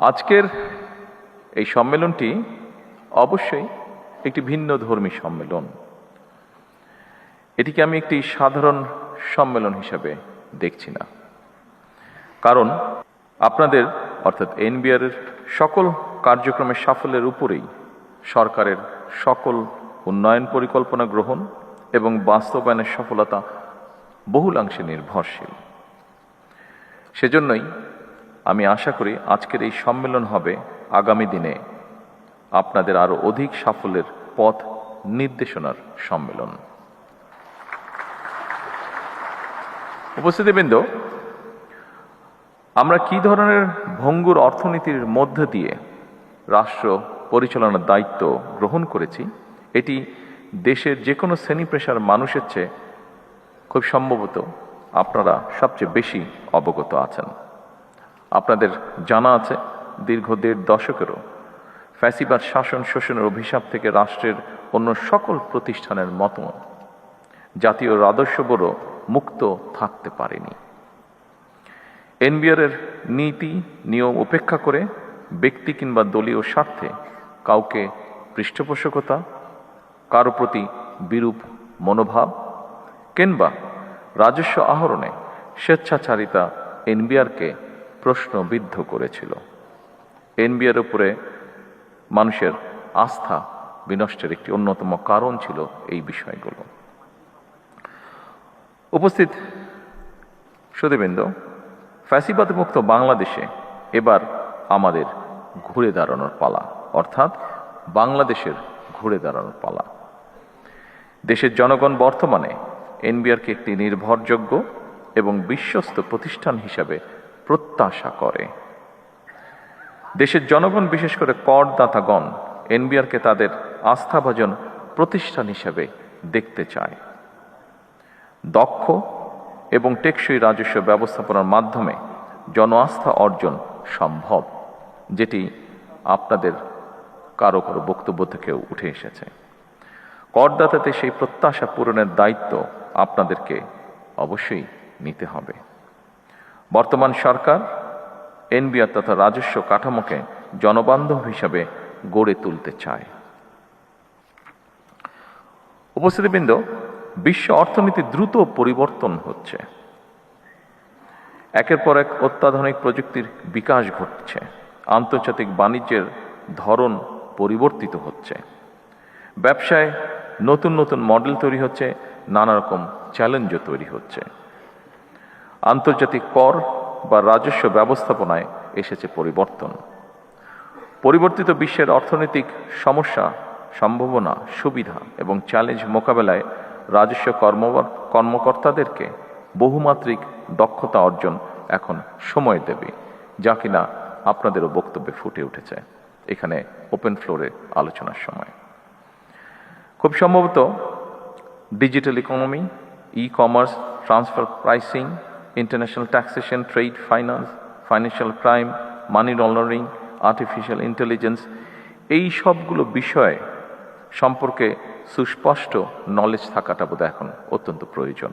আজকের এই সম্মেলনটি অবশ্যই একটি ভিন্ন ধর্মী সম্মেলন। এটিকে আমি একটি সাধারণ সম্মেলন হিসাবে দেখছি না, কারণ আপনাদের অর্থাৎ এনবিআর এর সকল কার্যক্রমের সাফল্যের উপরেই সরকারের সকল উন্নয়ন পরিকল্পনা গ্রহণ এবং বাস্তবায়নের সফলতা বহুলাংশে নির্ভরশীল। সেজন্যই আমি আশা করি আজকের এই সম্মেলন হবে আগামী দিনে আপনাদের আরো অধিক সাফল্যের পথ নির্দেশনার সম্মেলন। উপস্থিতিবৃন্দ, আমরা কি ধরনের ভঙ্গুর অর্থনীতির মধ্য দিয়ে রাষ্ট্র পরিচালনার দায়িত্ব গ্রহণ করেছি, এটি দেশের যে কোনো শ্রেণী পেশার মানুষের চেয়ে খুব সম্ভবত আপনারা সবচেয়ে বেশি অবগত আছেন। আপনাদের জানা আছে, দীর্ঘ 1.5 দশকেরও ফ্যাসিবাদ শাসন শোষণের অভিশাপ থেকে রাষ্ট্রের অন্য সকল প্রতিষ্ঠানের মতো জাতীয় রাজস্ববোর্ডও মুক্ত থাকতে পারেনি। এনবিআর এর নীতি নিয়ম উপেক্ষা করে ব্যক্তি কিংবা দলীয় স্বার্থে কাউকে পৃষ্ঠপোষকতা, কারো প্রতি বিরূপ মনোভাব কিংবা রাজস্ব আহরণে স্বেচ্ছাচারিতা এনবিআরকে প্রশ্নবিদ্ধ করেছিল। এনবিআর উপরে মানুষের আস্থা বিনষ্টের একটি অন্যতম কারণ ছিল এই বিষয়গুলো। উপস্থিত সুধীবৃন্দ, ফ্যাসিবাদ মুক্ত বাংলাদেশে এবার আমাদের ঘুরে দাঁড়ানোর পালা, অর্থাৎ বাংলাদেশের ঘুরে দাঁড়ানোর পালা। দেশের জনগণ বর্তমানে এনবিআরকে একটি নির্ভরযোগ্য এবং বিশ্বস্ত প্রতিষ্ঠান হিসাবে প্রত্যাশা করে। দেশের জনগণ, বিশেষ করে করদাতাগণ, এনবিআরকে তাদের আস্থাভাজন প্রতিষ্ঠান হিসাবে দেখতে চায়। দক্ষ এবং টেকসই রাজস্ব ব্যবস্থাপনার মাধ্যমে জন আস্থা অর্জন সম্ভব, যেটি আপনাদের কারো কারো বক্তব্য থেকেও উঠে এসেছে। করদাতাদের সেই প্রত্যাশা পূরণের দায়িত্ব আপনাদেরকে অবশ্যই নিতে হবে। বর্তমান সরকার এনবিআর তথা রাজস্ব কাঠামোকে জনবান্ধব হিসাবে গড়ে তুলতে চায়। উপস্থিতিবৃন্দ, বিশ্ব অর্থনীতি দ্রুত পরিবর্তন হচ্ছে। একের পর এক অত্যাধুনিক প্রযুক্তির বিকাশ ঘটছে। আন্তর্জাতিক বাণিজ্যের ধরন পরিবর্তিত হচ্ছে। ব্যবসায় নতুন নতুন মডেল তৈরি হচ্ছে, নানা রকম চ্যালেঞ্জও তৈরি হচ্ছে। আন্তর্জাতিক কর বা রাজস্ব ব্যবস্থাপনায় এসেছে পরিবর্তন। পরিবর্তিত বিশ্বের অর্থনৈতিক সমস্যা, সম্ভাবনা, সুবিধা এবং চ্যালেঞ্জ মোকাবেলায় রাজস্ব কর্মকর্তাদেরকে বহুমাত্রিক দক্ষতা অর্জন এখন সময় দেবে, যা কিনা আপনাদেরও বক্তব্যে ফুটে উঠেছে এখানে ওপেন ফ্লোরে আলোচনার সময়। খুব সম্ভবত digital economy, e-commerce, transfer pricing, international taxation, trade finance, financial crime, money laundering, artificial intelligence, এই সবগুলো বিষয় সম্পর্কে সুস্পষ্ট নলেজ থাকাটা বোধহয় এখন অত্যন্ত প্রয়োজন।